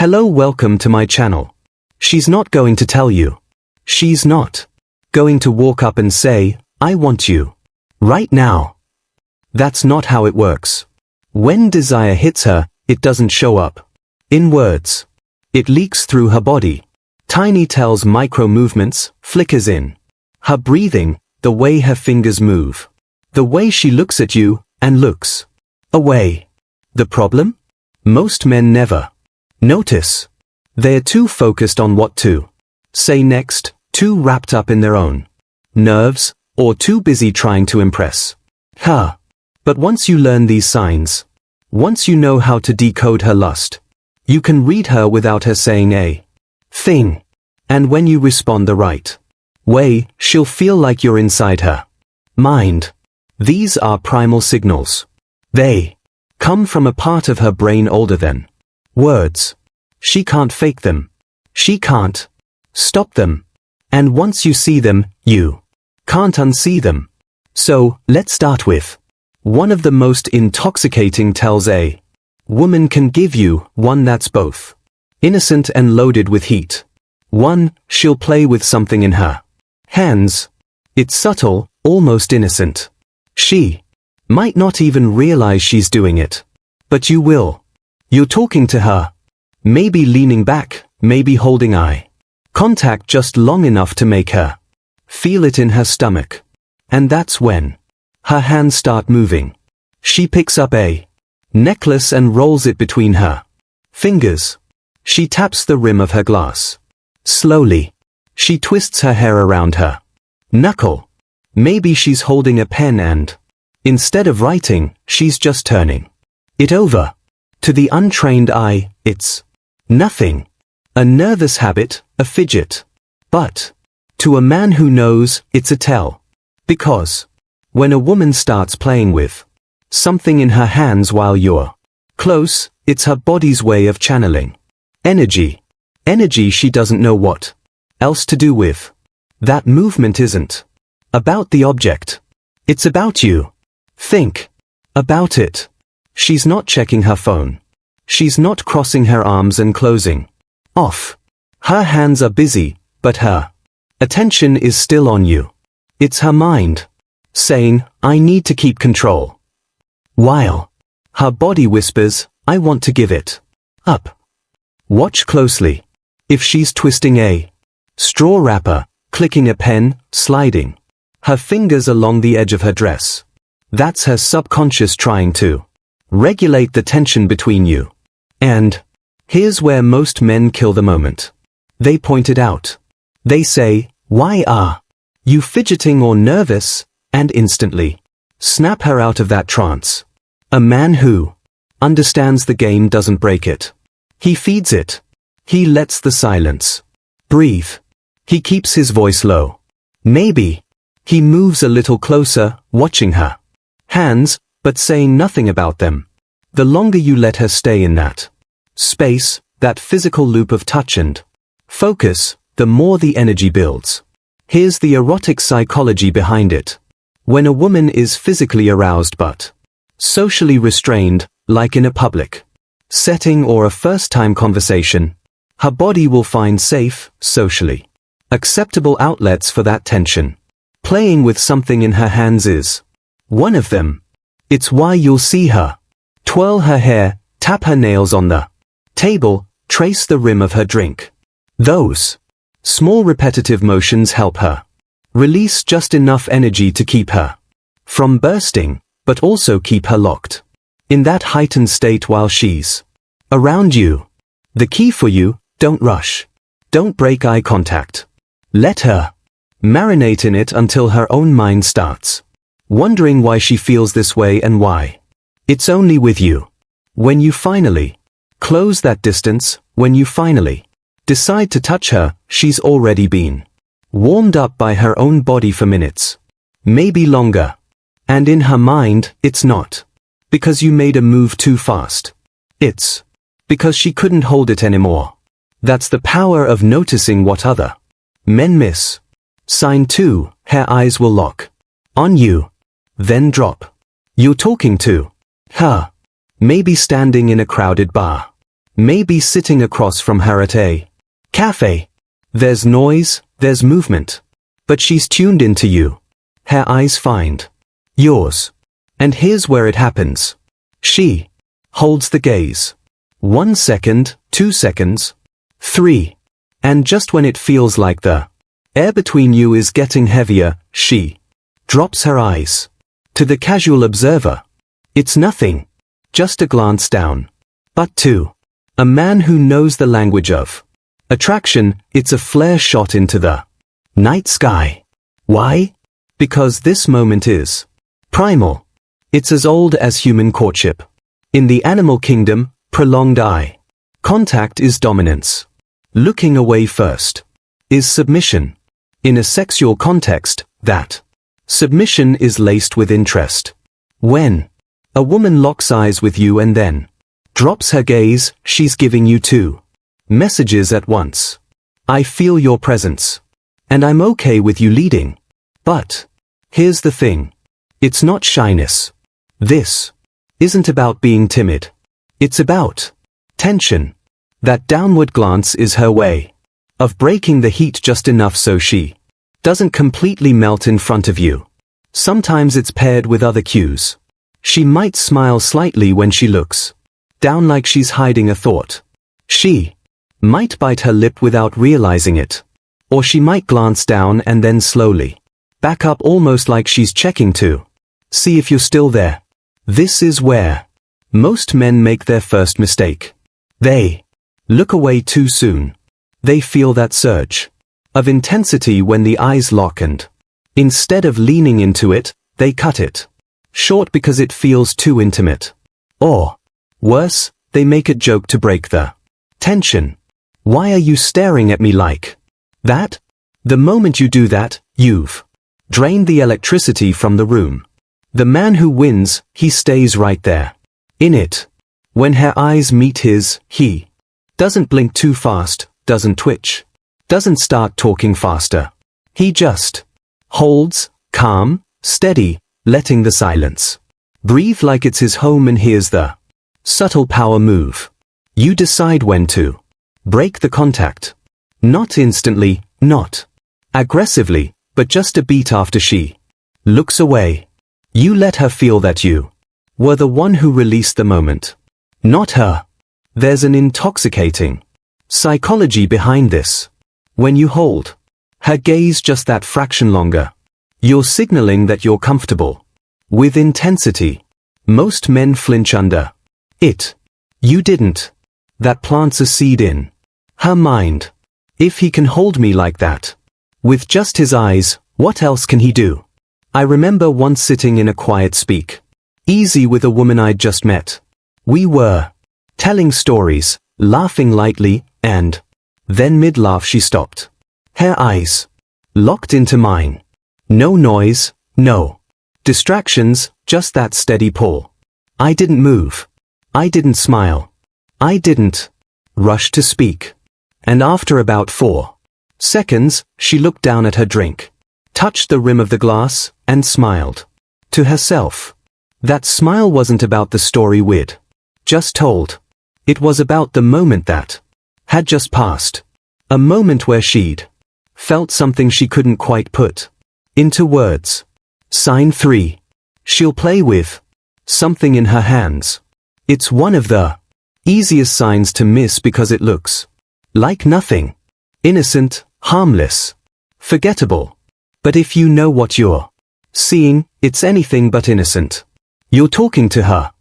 Hello, welcome to my channel. She's not going to tell you. She's not going to walk up and say, I want you. Right now. That's not how it works. When desire hits her, it doesn't show up in words. It leaks through her body. Tiny tells, micro movements, flickers in her breathing, the way her fingers move, the way she looks at you and looks away. The problem? Most men never notice. They're too focused on what to say next, too wrapped up in their own nerves, or too busy trying to impress her. But once you learn these signs, once you know how to decode her lust, you can read her without her saying a thing. And when you respond the right way, she'll feel like you're inside her mind. These are primal signals. They come from a part of her brain older than words. She can't fake them. She can't stop them. And once you see them, you can't unsee them. So, let's start with one of the most intoxicating tells a woman can give you, one that's both innocent and loaded with heat. One, she'll play with something in her hands. It's subtle, almost innocent. She might not even realize she's doing it. But you will. You're talking to her. Maybe leaning back, maybe holding eye contact just long enough to make her feel it in her stomach. And that's when her hands start moving. She picks up a necklace and rolls it between her fingers. She taps the rim of her glass. Slowly. She twists her hair around her knuckle. Maybe she's holding a pen and, instead of writing, she's just turning it over. To the untrained eye, it's nothing. A nervous habit, a fidget. But to a man who knows, it's a tell. Because when a woman starts playing with something in her hands while you're close, it's her body's way of channeling energy. Energy she doesn't know what else to do with. That movement isn't about the object. It's about you. Think about it. She's not checking her phone. She's not crossing her arms and closing off. Her hands are busy, but her attention is still on you. It's her mind saying, I need to keep control. While her body whispers, I want to give it up. Watch closely. If she's twisting a straw wrapper, clicking a pen, sliding her fingers along the edge of her dress, that's her subconscious trying to regulate the tension between you. And here's where most men kill the moment. They point it out. They say, why are you fidgeting or nervous? And instantly snap her out of that trance. A man who understands the game doesn't break it. He feeds it. He lets the silence breathe. He keeps his voice low. Maybe he moves a little closer, watching her hands, but saying nothing about them. The longer you let her stay in that space, that physical loop of touch and focus, the more the energy builds. Here's the erotic psychology behind it. When a woman is physically aroused but socially restrained, like in a public setting or a first-time conversation, her body will find safe, socially acceptable outlets for that tension. Playing with something in her hands is one of them. It's why you'll see her twirl her hair, tap her nails on the table, trace the rim of her drink. Those small repetitive motions help her release just enough energy to keep her from bursting, but also keep her locked in that heightened state while she's around you. The key for you, don't rush. Don't break eye contact. Let her marinate in it until her own mind starts wondering why she feels this way and why it's only with you. When you finally close that distance, when you finally decide to touch her, she's already been warmed up by her own body for minutes, maybe longer. And in her mind, it's not because you made a move too fast. It's because she couldn't hold it anymore. That's the power of noticing what other men miss. Sign 2, her eyes will lock on you, then drop. You're talking to her, maybe standing in a crowded bar, Maybe sitting across from her at a cafe. There's noise, there's movement. But she's tuned into you. Her eyes find yours. And here's where it happens. She holds the gaze. 1 second, 2 seconds, 3. And just when it feels like the air between you is getting heavier, she drops her eyes. To the casual observer, it's nothing. Just a glance down. But to a man who knows the language of attraction, it's a flare shot into the night sky. Why? Because this moment is primal. It's as old as human courtship. In the animal kingdom, prolonged eye contact is dominance. Looking away first is submission. In a sexual context, that submission is laced with interest. When a woman locks eyes with you and then drops her gaze, she's giving you two messages at once. I feel your presence. And I'm okay with you leading. But here's the thing. It's not shyness. This isn't about being timid. It's about tension. That downward glance is her way of breaking the heat just enough so she doesn't completely melt in front of you. Sometimes it's paired with other cues. She might smile slightly when she looks down like she's hiding a thought. She might bite her lip without realizing it. Or she might glance down and then slowly back up almost like she's checking to see if you're still there. This is where most men make their first mistake. They look away too soon. They feel that surge of intensity when the eyes lock and instead of leaning into it, they cut it short because it feels too intimate. Or, worse, they make a joke to break the tension. Why are you staring at me like that? The moment you do that, you've drained the electricity from the room. The man who wins, he stays right there. In it. When her eyes meet his, he doesn't blink too fast, doesn't twitch, doesn't start talking faster. He just holds, calm, steady, letting the silence breathe like it's his home. And here's the subtle power move. You decide when to break the contact. Not instantly, not aggressively, but just a beat after she looks away. You let her feel that you were the one who released the moment, not her. There's an intoxicating psychology behind this. When you hold her gaze just that fraction longer, you're signaling that you're comfortable with intensity. Most men flinch under it. You didn't. That plants a seed in her mind. If he can hold me like that, with just his eyes, what else can he do? I remember once sitting in a quiet speak easy with a woman I'd just met. We were telling stories, laughing lightly, and then mid-laugh she stopped. Her eyes locked into mine. No noise, no distractions, just that steady pull. I didn't move. I didn't smile. I didn't rush to speak. And after about 4 seconds, she looked down at her drink, touched the rim of the glass, and smiled to herself. That smile wasn't about the story we'd just told. It was about the moment that had just passed. A moment where she'd felt something she couldn't quite put into words. Sign 3. She'll play with something in her hands. It's one of the easiest signs to miss because it looks like nothing. Innocent, harmless, forgettable. But if you know what you're seeing, it's anything but innocent. You're talking to her.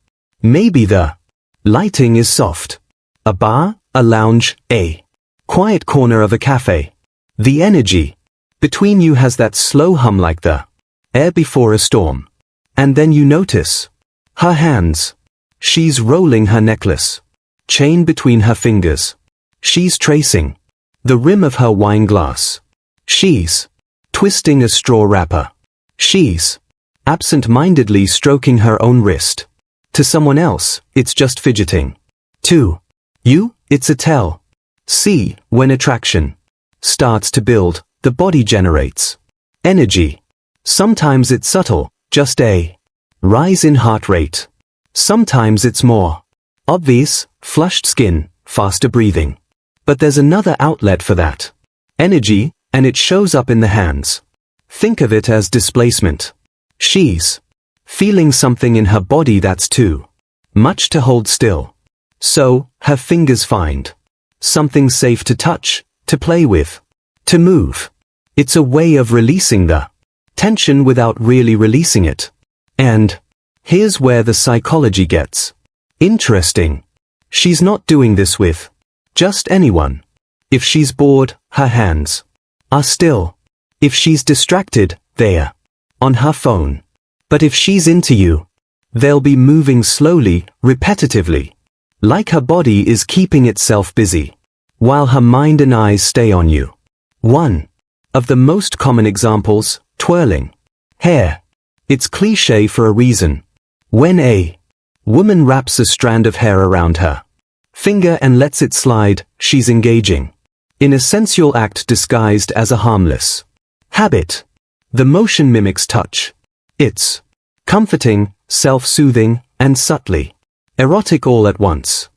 Maybe the lighting is soft. A bar, a lounge, a quiet corner of a cafe. The energy between you has that slow hum like the air before a storm. And then you notice her hands. She's rolling her necklace, chain between her fingers. She's tracing the rim of her wine glass. She's twisting a straw wrapper. She's absent-mindedly stroking her own wrist. To someone else, it's just fidgeting. To you, it's a tell. See, when attraction starts to build, the body generates energy. Sometimes it's subtle, just a rise in heart rate. Sometimes it's more obvious, flushed skin, faster breathing. But there's another outlet for that. Energy, and it shows up in the hands. Think of it as displacement. She's feeling something in her body that's too much to hold still. So, her fingers find something safe to touch, to play with, to move. It's a way of releasing the tension without really releasing it. And here's where the psychology gets interesting. She's not doing this with just anyone. If she's bored, her hands are still. If she's distracted, they're on her phone. But if she's into you, they'll be moving slowly, repetitively, like her body is keeping itself busy, while her mind and eyes stay on you. One of the most common examples, twirling hair. It's cliché for a reason. When a woman wraps a strand of hair around her finger and lets it slide, she's engaging in a sensual act disguised as a harmless habit. The motion mimics touch. It's comforting, self-soothing, and subtly erotic all at once.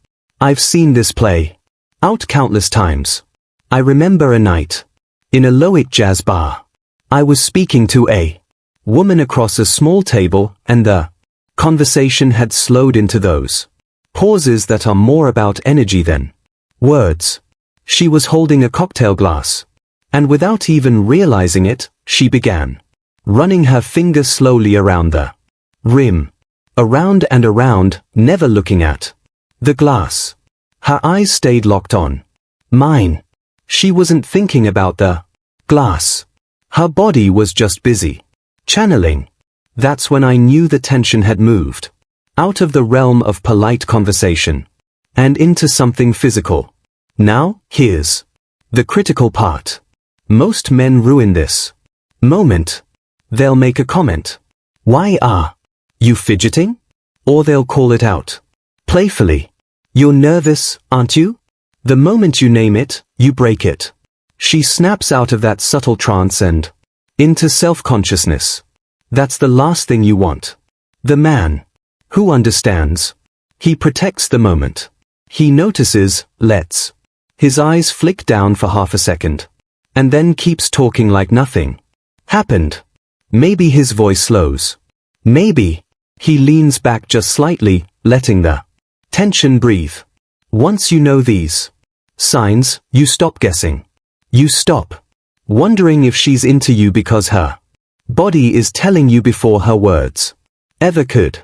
I've seen this play out countless times. I remember a night in a Stoic jazz bar. I was speaking to a woman across a small table, and the conversation had slowed into those pauses that are more about energy than words. She was holding a cocktail glass, and without even realizing it, she began running her finger slowly around the rim, around and around, never looking at the glass. Her eyes stayed locked on mine. She wasn't thinking about the glass. Her body was just busy channeling. That's when I knew the tension had moved out of the realm of polite conversation and into something physical. Now, here's the critical part. Most men ruin this moment. They'll make a comment. Why are you fidgeting? Or they'll call it out playfully. You're nervous, aren't you? The moment you name it, you break it. She snaps out of that subtle trance and into self-consciousness. That's the last thing you want. The man who understands, he protects the moment. He notices, lets his eyes flick down for half a second, and then keeps talking like nothing happened. Maybe his voice slows. Maybe he leans back just slightly, letting the tension breathe. Once you know these signs, you stop guessing. You stop wondering if she's into you because her body is telling you before her words ever could.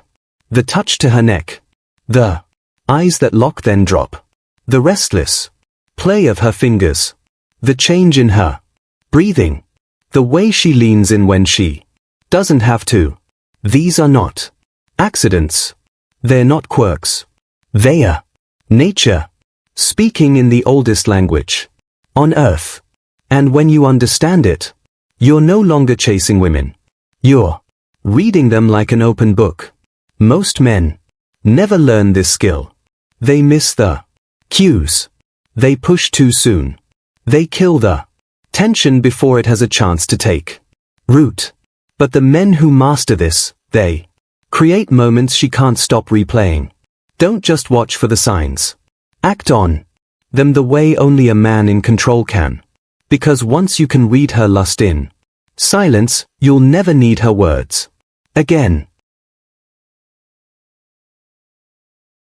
The touch to her neck, the eyes that lock then drop, the restless play of her fingers, the change in her breathing, the way she leans in when she doesn't have to. These are not accidents. They're not quirks. They are nature, speaking in the oldest language on earth. And when you understand it, you're no longer chasing women. You're reading them like an open book. Most men never learn this skill. They miss the cues. They push too soon. They kill the tension before it has a chance to take root. But the men who master this, they create moments she can't stop replaying. Don't just watch for the signs. Act on them the way only a man in control can. Because once you can read her lust in silence, you'll never need her words again.